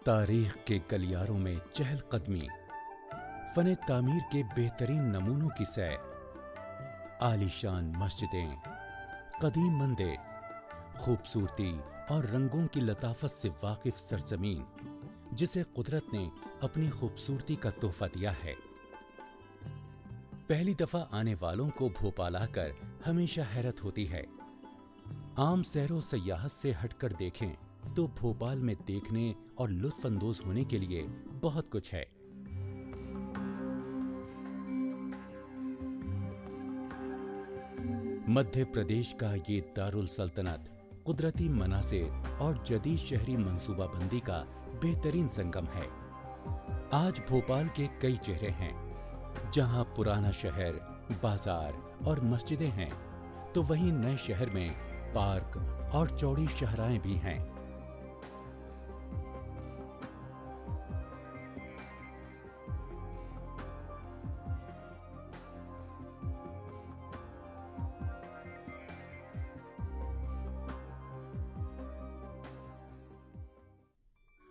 तारीख के गलियारों में चहलकदमी, फने तामीर के बेहतरीन नमूनों की सैर, आलीशान मस्जिदें, कदीम मंदिर, खूबसूरती और रंगों की लताफत से वाकिफ सरजमीन, जिसे कुदरत ने अपनी खूबसूरती का तोहफा दिया है। पहली दफा आने वालों को भोपाल आकर हमेशा हैरत होती है। आम सैरो सयाहत से हटकर देखें तो भोपाल में देखने और लुत्फ अंदोज होने के लिए बहुत कुछ है। मध्य प्रदेश का ये दारुल सल्तनत कुदरती मनासिर और जदीद शहरी मंसूबाबंदी का बेहतरीन संगम है। आज भोपाल के कई चेहरे हैं। जहां पुराना शहर, बाजार और मस्जिदें हैं, तो वहीं नए शहर में पार्क और चौड़ी शाहराहें भी हैं।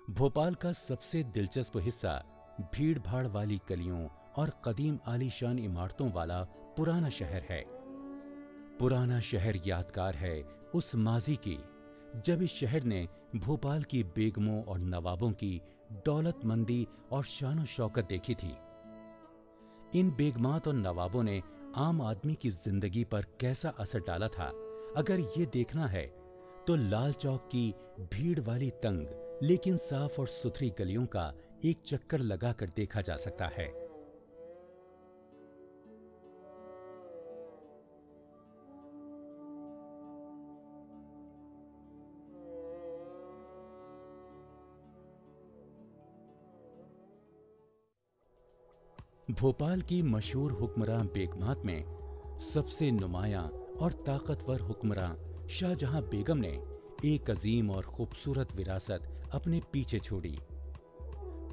भोपाल का सबसे दिलचस्प हिस्सा भीड़ भाड़ वाली गलियों और कदीम आलीशान इमारतों वाला पुराना शहर है। पुराना शहर यादगार है उस माजी की जब इस शहर ने भोपाल की बेगमों और नवाबों की दौलतमंदी और शान शौकत देखी थी। इन बेगमात और नवाबों ने आम आदमी की जिंदगी पर कैसा असर डाला था, अगर ये देखना है तो लाल चौक की भीड़ वाली तंग लेकिन साफ और सुथरी गलियों का एक चक्कर लगाकर देखा जा सकता है। भोपाल की मशहूर हुक्मरान बेगमात में सबसे नुमायां और ताकतवर हुक्मरान शाहजहां बेगम ने एक अजीम और खूबसूरत विरासत अपने पीछे छोड़ी।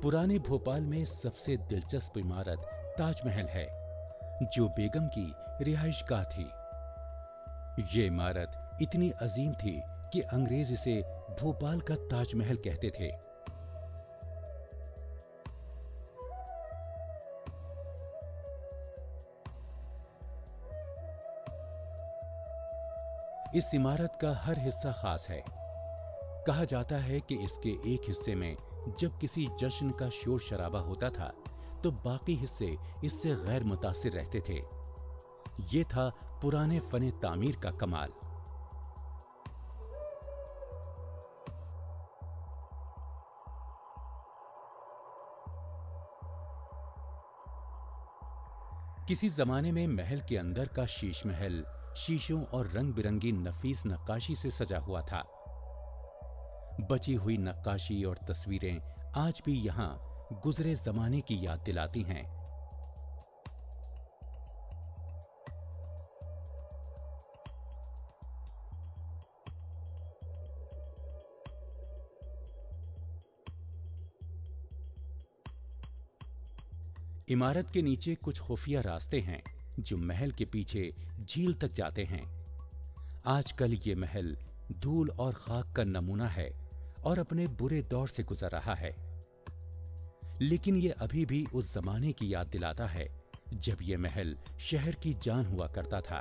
पुराने भोपाल में सबसे दिलचस्प इमारत ताजमहल है, जो बेगम की रिहाइशगाह थी। ये इमारत इतनी अजीम थी कि अंग्रेज इसे भोपाल का ताजमहल कहते थे। इस इमारत का हर हिस्सा खास है। कहा जाता है कि इसके एक हिस्से में जब किसी जश्न का शोर शराबा होता था तो बाकी हिस्से इससे गैर मुतासिर रहते थे। ये था पुराने फने तामीर का कमाल। किसी जमाने में महल के अंदर का शीश महल शीशों और रंग बिरंगी नफीस नक्काशी से सजा हुआ था। बची हुई नक्काशी और तस्वीरें आज भी यहां गुजरे जमाने की याद दिलाती हैं। इमारत के नीचे कुछ खुफिया रास्ते हैं जो महल के पीछे झील तक जाते हैं। आजकल ये महल धूल और खाक का नमूना है और अपने बुरे दौर से गुजर रहा है, लेकिन ये अभी भी उस जमाने की याद दिलाता है जब ये महल शहर की जान हुआ करता था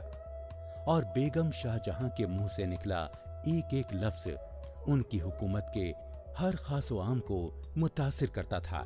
और बेगम शाहजहां के मुंह से निकला एक एक लफ्ज उनकी हुकूमत के हर खासो आम को मुतासिर करता था।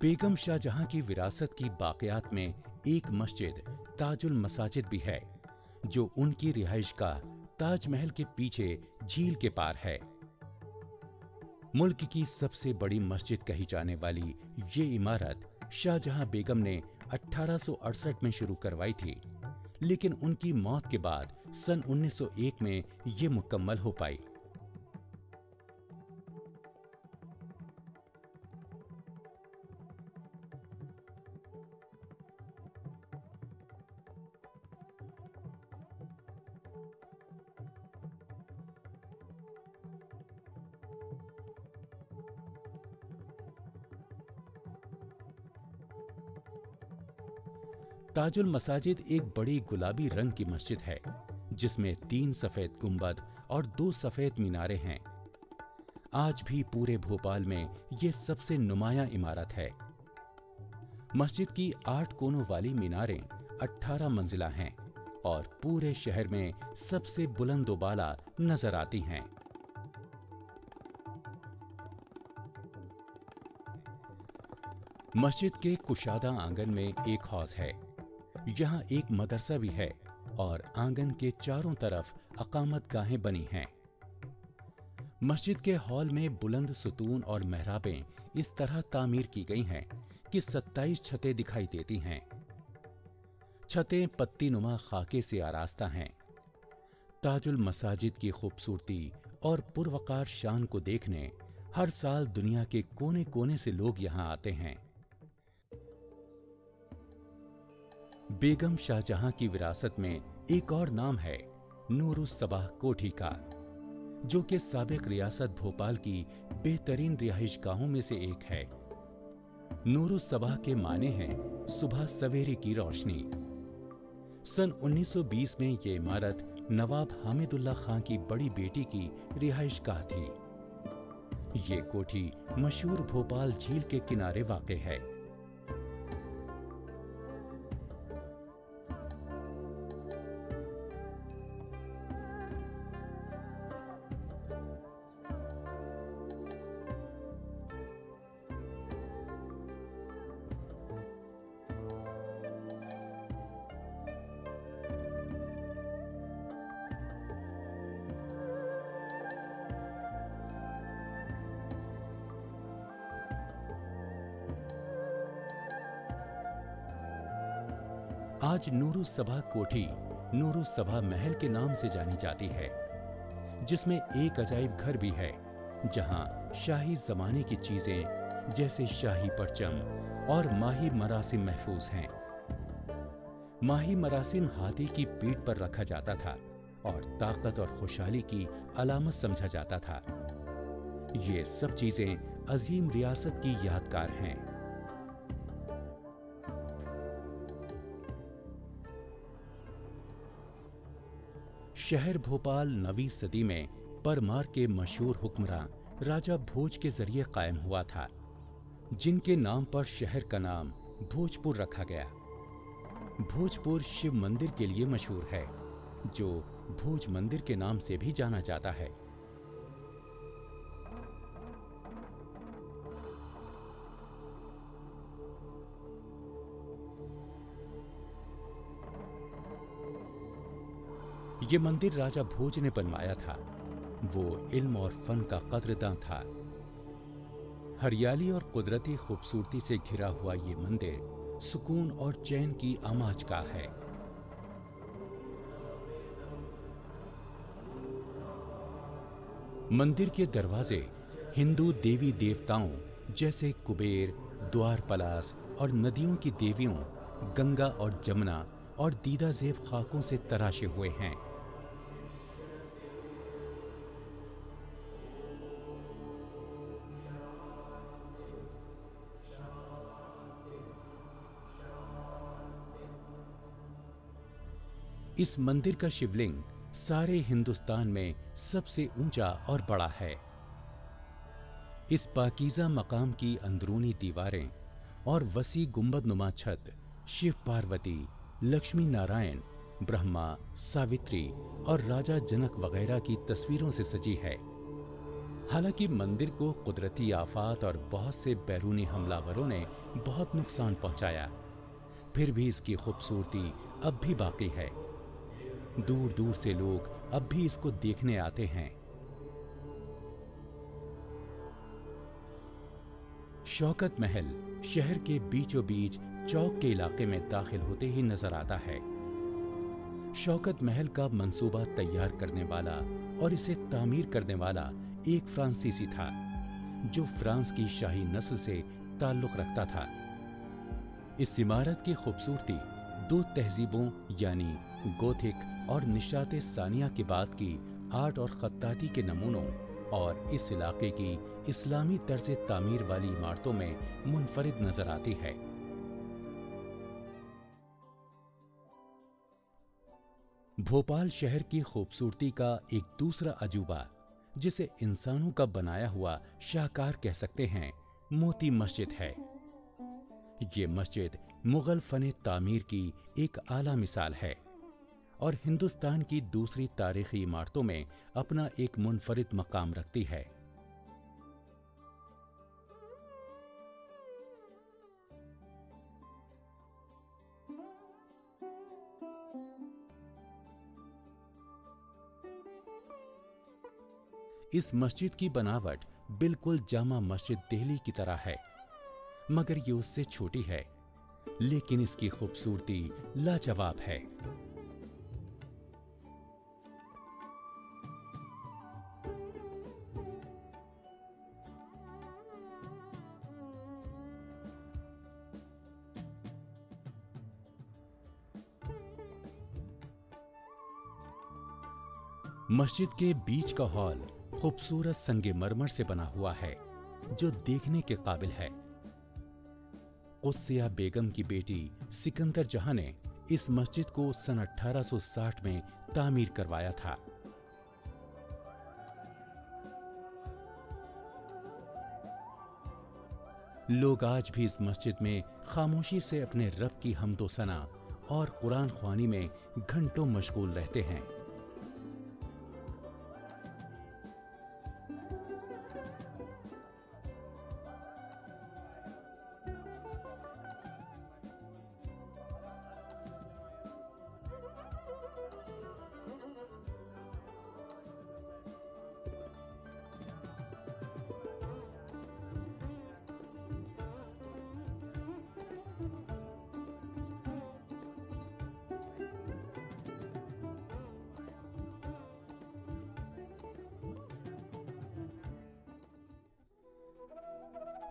बेगम शाहजहां की विरासत की बाक़ियात में एक मस्जिद ताजुल मसाजिद भी है, जो उनकी रिहाइशगाह ताजमहल के पीछे झील के पार है। मुल्क की सबसे बड़ी मस्जिद कही जाने वाली ये इमारत शाहजहां बेगम ने 1868 में शुरू करवाई थी, लेकिन उनकी मौत के बाद सन 1901 में ये मुकम्मल हो पाई। ताजुल मसाजिद एक बड़ी गुलाबी रंग की मस्जिद है जिसमें 3 सफेद गुंबद और 2 सफेद मीनारे हैं। आज भी पूरे भोपाल में ये सबसे नुमायां इमारत है। मस्जिद की 8 कोनों वाली मीनारें 18 मंजिला हैं और पूरे शहर में सबसे बुलंदोबाला नजर आती हैं। मस्जिद के कुशादा आंगन में एक हौज है। यहाँ एक मदरसा भी है और आंगन के चारों तरफ अकामत गाहें बनी हैं। मस्जिद के हॉल में बुलंद सुतून और मेहराबें इस तरह तामीर की गई हैं कि 27 छतें दिखाई देती हैं। छतें पत्तीनुमा खाके से आरास्ता हैं। ताजुल मसाजिद की खूबसूरती और पुरवकार शान को देखने हर साल दुनिया के कोने कोने से लोग यहाँ आते हैं। बेगम शाहजहां की विरासत में एक और नाम है नूरुस सबाह कोठी का, जो कि साबिक रियासत भोपाल की बेहतरीन रिहाइशगाहों में से एक है। नूरुस सबाह के माने हैं सुबह सवेरे की रोशनी। सन 1920 में ये इमारत नवाब हामिदुल्लाह खां की बड़ी बेटी की रिहाइशगाह थी। ये कोठी मशहूर भोपाल झील के किनारे वाक़ है। आज नूरुस सभा कोठी नूरुस सभा महल के नाम से जानी जाती है, जिसमें एक अजायब घर भी है जहां शाही जमाने की चीजें जैसे शाही परचम और माही मरासिम महफूज हैं। माही मरासिम हाथी की पीठ पर रखा जाता था और ताकत और खुशहाली की अलामत समझा जाता था। ये सब चीजें अजीम रियासत की यादगार हैं। शहर भोपाल 9वीं सदी में परमार के मशहूर हुक्मरान राजा भोज के जरिए कायम हुआ था, जिनके नाम पर शहर का नाम भोजपुर रखा गया। भोजपुर शिव मंदिर के लिए मशहूर है, जो भोज मंदिर के नाम से भी जाना जाता है। ये मंदिर राजा भोज ने बनवाया था। वो इल्म और फन का कदरदान था। हरियाली और कुदरती खूबसूरती से घिरा हुआ ये मंदिर सुकून और चैन की आमाज का है। मंदिर के दरवाजे हिंदू देवी देवताओं जैसे कुबेर, द्वारपालास और नदियों की देवियों गंगा और जमुना और दीदा जेब खाकों से तराशे हुए हैं। इस मंदिर का शिवलिंग सारे हिंदुस्तान में सबसे ऊंचा और बड़ा है। इस पाकीज़ा मकाम की अंदरूनी दीवारें और वसी गुंबदनुमा छत शिव पार्वती, लक्ष्मी नारायण, ब्रह्मा, सावित्री और राजा जनक वगैरह की तस्वीरों से सजी है। हालांकि मंदिर को कुदरती आफात और बहुत से बैरूनी हमलावरों ने बहुत नुकसान पहुंचाया, फिर भी इसकी खूबसूरती अब भी बाकी है। दूर दूर से लोग अब भी इसको देखने आते हैं। शौकत महल शहर के बीचों बीच चौक के इलाके में दाखिल होते ही नजर आता है। शौकत महल का मंसूबा तैयार करने वाला और इसे तामीर करने वाला एक फ्रांसीसी था जो फ्रांस की शाही नस्ल से ताल्लुक रखता था। इस इमारत की खूबसूरती दो तहजीबों यानी गोथिक और निशात सानिया के बाद की आर्ट और खत्ताती के नमूनों और इस इलाके की इस्लामी तर्ज तामीर वाली इमारतों में मुनफरिद नजर आती है। भोपाल शहर की खूबसूरती का एक दूसरा अजूबा, जिसे इंसानों का बनाया हुआ शाहकार कह सकते हैं, मोती मस्जिद है। ये मस्जिद मुगल फन तामीर की एक आला मिसाल है और हिंदुस्तान की दूसरी तारीखी इमारतों में अपना एक मुनफरिद मकाम रखती है। इस मस्जिद की बनावट बिल्कुल जामा मस्जिद दिल्ली की तरह है, मगर ये उससे छोटी है, लेकिन इसकी खूबसूरती लाजवाब है। मस्जिद के बीच का हॉल खूबसूरत संगमरमर से बना हुआ है जो देखने के काबिल है। कुस्सिया बेगम की बेटी सिकंदर जहां ने इस मस्जिद को सन 1860 में तामीर करवाया था। लोग आज भी इस मस्जिद में खामोशी से अपने रब की हम्दो सना और कुरान ख्वानी में घंटों मशगूल रहते हैं।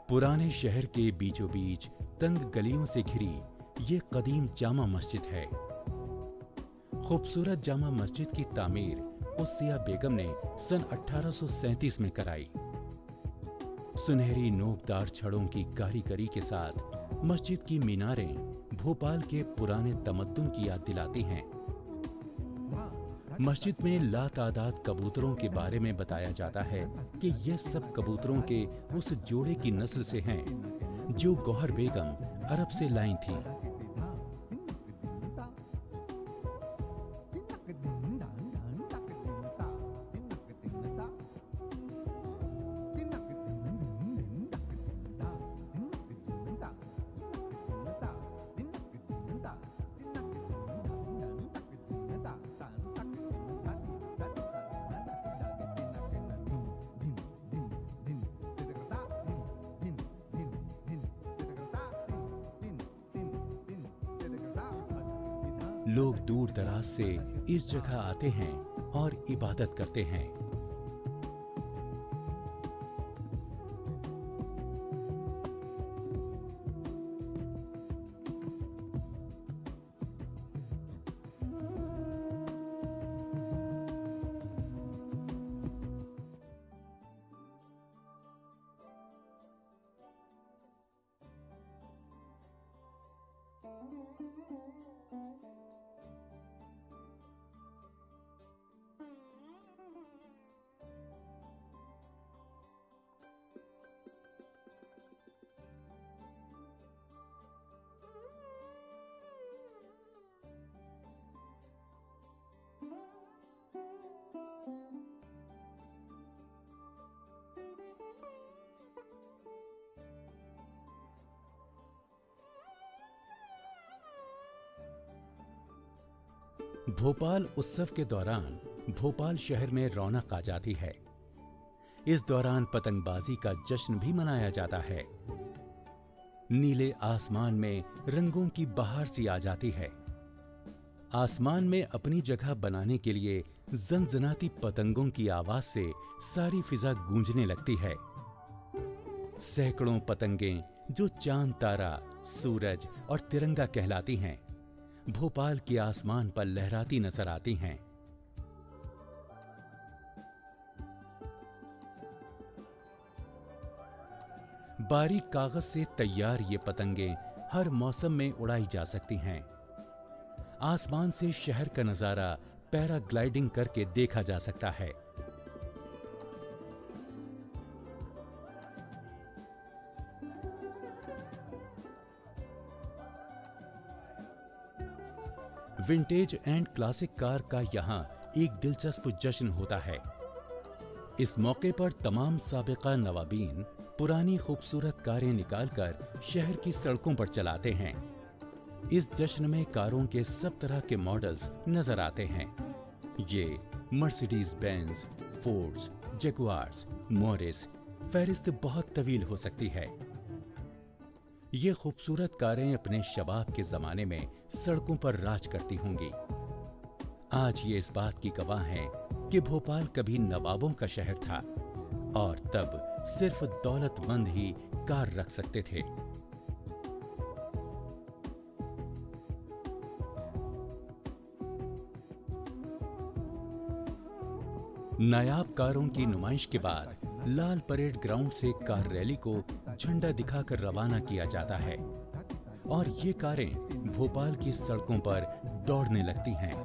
पुराने शहर के बीचों बीच तंग गलियों से घिरी ये कदीम जामा मस्जिद है। खूबसूरत जामा मस्जिद की तामीर कुस्सिया बेगम ने सन 1837 में कराई। सुनहरी नोकदार छड़ों की कारीगरी के साथ मस्जिद की मीनारें भोपाल के पुराने तमद्दुन की याद दिलाती हैं। मस्जिद में लातादाद कबूतरों के बारे में बताया जाता है कि ये सब कबूतरों के उस जोड़े की नस्ल से हैं जो गौहर बेगम अरब से लाई थी। लोग दूर दराज से इस जगह आते हैं और इबादत करते हैं। भोपाल उत्सव के दौरान भोपाल शहर में रौनक आ जाती है। इस दौरान पतंगबाजी का जश्न भी मनाया जाता है। नीले आसमान में रंगों की बहार सी आ जाती है। आसमान में अपनी जगह बनाने के लिए जनजनाती पतंगों की आवाज से सारी फिजा गूंजने लगती है। सैकड़ों पतंगें जो चांद, तारा, सूरज और तिरंगा कहलाती हैं, भोपाल के आसमान पर लहराती नजर आती हैं। बारीक कागज से तैयार ये पतंगें हर मौसम में उड़ाई जा सकती हैं। आसमान से शहर का नजारा पैराग्लाइडिंग करके देखा जा सकता है। विंटेज एंड क्लासिक कार का यहां एक दिलचस्प जश्न होता है। इस मौके पर तमाम साबिका नवाबीन पुरानी खूबसूरत कारें निकालकर शहर की सड़कों पर चलाते हैं। इस जश्न में कारों के सब तरह के मॉडल्स नजर आते हैं। ये Mercedes Benz, Fords, Jaguars, Morris, फहरिस्त बहुत तवील हो सकती है। ये खूबसूरत कारें अपने शबाब के जमाने में सड़कों पर राज करती होंगी। आज ये इस बात की गवाह हैं कि भोपाल कभी नवाबों का शहर था और तब सिर्फ दौलतमंद ही कार रख सकते थे। नायाब कारों की नुमाइश के बाद लाल परेड ग्राउंड से कार रैली को झंडा दिखाकर रवाना किया जाता है और ये कारें भोपाल की सड़कों पर दौड़ने लगती हैं।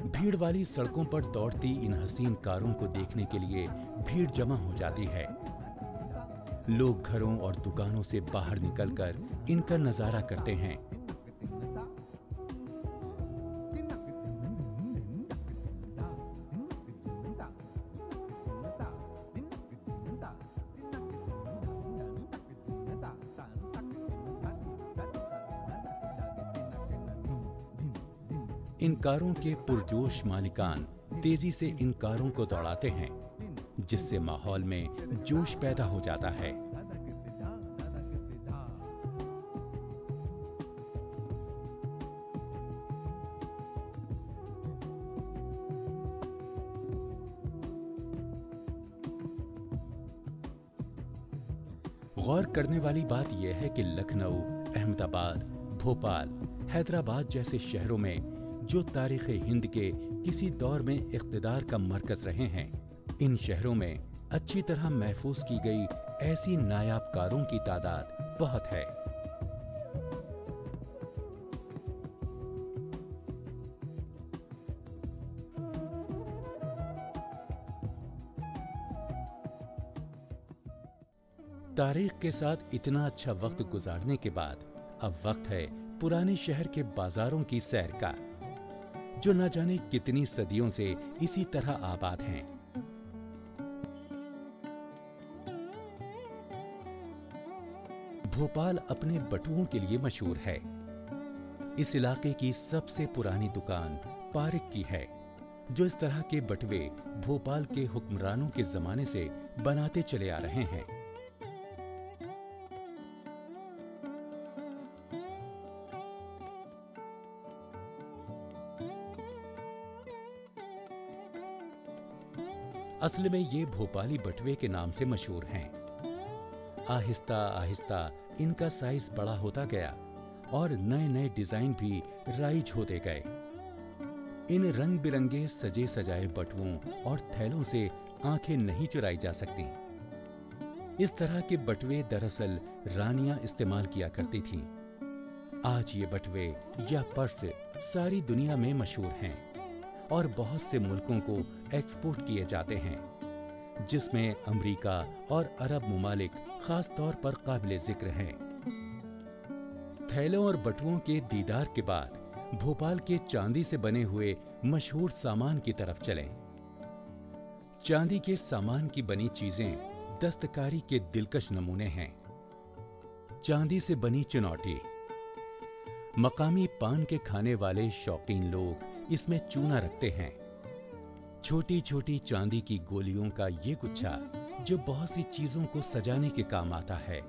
भीड़ वाली सड़कों पर दौड़ती इन हसीन कारों को देखने के लिए भीड़ जमा हो जाती है। लोग घरों और दुकानों से बाहर निकलकर इनका नजारा करते हैं। इन कारों के पुरजोश मालिकान तेजी से इन कारों को दौड़ाते हैं, जिससे माहौल में जोश पैदा हो जाता है। गौर करने वाली बात यह है कि लखनऊ, अहमदाबाद, भोपाल, हैदराबाद जैसे शहरों में जो तारीख़ हिंद के किसी दौर में इक़्तिदार का मरकज़ रहे हैं, इन शहरों में अच्छी तरह महफूज की गई ऐसी नायाब कारों की तादाद बहुत है। तारीख के साथ इतना अच्छा वक्त गुजारने के बाद अब वक्त है पुराने शहर के बाजारों की सैर का, जो न जाने कितनी सदियों से इसी तरह आबाद हैं। भोपाल अपने बटुओं के लिए मशहूर है। इस इलाके की सबसे पुरानी दुकान पारिक की है, जो इस तरह के बटुए भोपाल के हुक्मरानों के जमाने से बनाते चले आ रहे हैं। असल में ये भोपाली बटुए के नाम से मशहूर हैं। आहिस्ता आहिस्ता इनका साइज बड़ा होता गया और नए नए डिजाइन भी राइज होते गए। इन रंग बिरंगे सजे सजाए बटुओं और थैलों से आंखें नहीं चुराई जा सकती। इस तरह के बटुए दरअसल रानियां इस्तेमाल किया करती थीं। आज ये बटुए या पर्स सारी दुनिया में मशहूर हैं और बहुत से मुल्कों को एक्सपोर्ट किए जाते हैं, जिसमें अमेरिका और अरब मुमालिक खास तौर पर काबिले जिक्र हैं। थैलों और बटुओं के दीदार के बाद भोपाल के चांदी से बने हुए मशहूर सामान की तरफ चलें। चांदी के सामान की बनी चीजें दस्तकारी के दिलकश नमूने हैं। चांदी से बनी चुनौटी, मकामी पान के खाने वाले शौकीन लोग इसमें चूना रखते हैं। छोटी छोटी चांदी की गोलियों का ये गुच्छा जो बहुत सी चीजों को सजाने के काम आता है।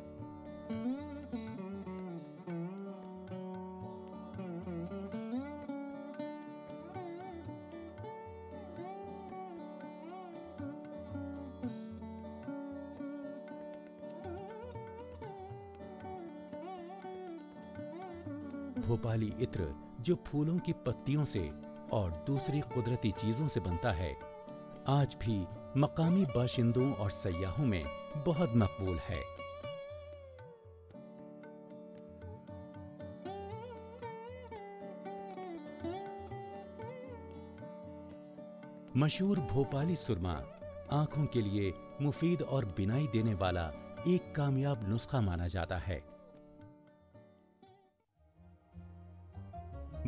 भोपाली इत्र जो फूलों की पत्तियों से और दूसरी कुदरती चीजों से बनता है, आज भी मकामी बाशिंदों और सयाहों में बहुत मकबूल है। मशहूर भोपाली सुरमा आंखों के लिए मुफीद और बिनाई देने वाला एक कामयाब नुस्खा माना जाता है।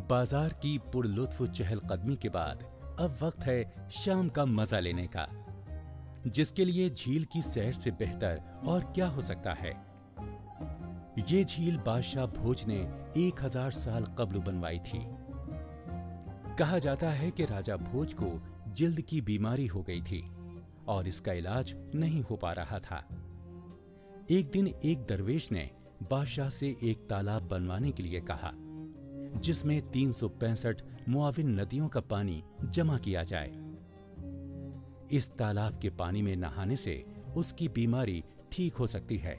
बाजार की पुरलुत्फ चहलकदमी के बाद अब वक्त है शाम का मजा लेने का, जिसके लिए झील की सैर से बेहतर और क्या हो सकता है। ये झील बादशाह भोज ने 1000 साल कब्ल बनवाई थी। कहा जाता है कि राजा भोज को जिल्द की बीमारी हो गई थी और इसका इलाज नहीं हो पा रहा था। एक दिन एक दरवेश ने बादशाह से एक तालाब बनवाने के लिए कहा, जिसमें 365 मुआविन नदियों का पानी जमा किया जाए। इस तालाब के पानी में नहाने से उसकी बीमारी ठीक हो सकती है।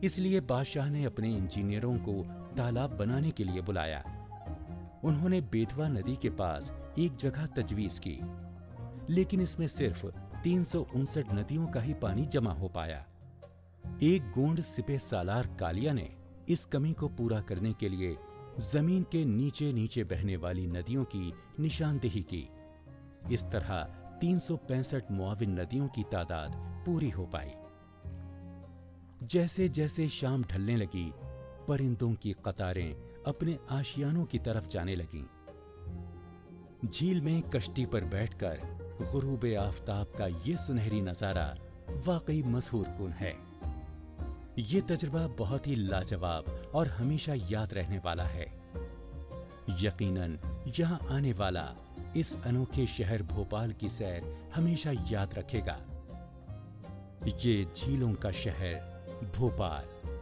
इसलिए बादशाह ने अपने इंजीनियरों को तालाब बनाने के लिए बुलाया। उन्होंने बेतवा नदी के पास एक जगह तजवीज की, लेकिन इसमें सिर्फ 359 नदियों का ही पानी जमा हो पाया। एक गोंड सिपह सालार कालिया ने इस कमी को पूरा करने के लिए जमीन के नीचे नीचे बहने वाली नदियों की निशानदेही की। इस तरह 365 मुआविन नदियों की तादाद पूरी हो पाई। जैसे जैसे शाम ढलने लगी, परिंदों की कतारें अपने आशियानों की तरफ जाने लगीं। झील में कश्ती पर बैठकर गुरूब आफताब का ये सुनहरी नजारा वाकई मशहूर कुन है। ये तजुर्बा बहुत ही लाजवाब और हमेशा याद रहने वाला है। यकीनन यहाँ आने वाला इस अनोखे शहर भोपाल की सैर हमेशा याद रखेगा। ये झीलों का शहर भोपाल।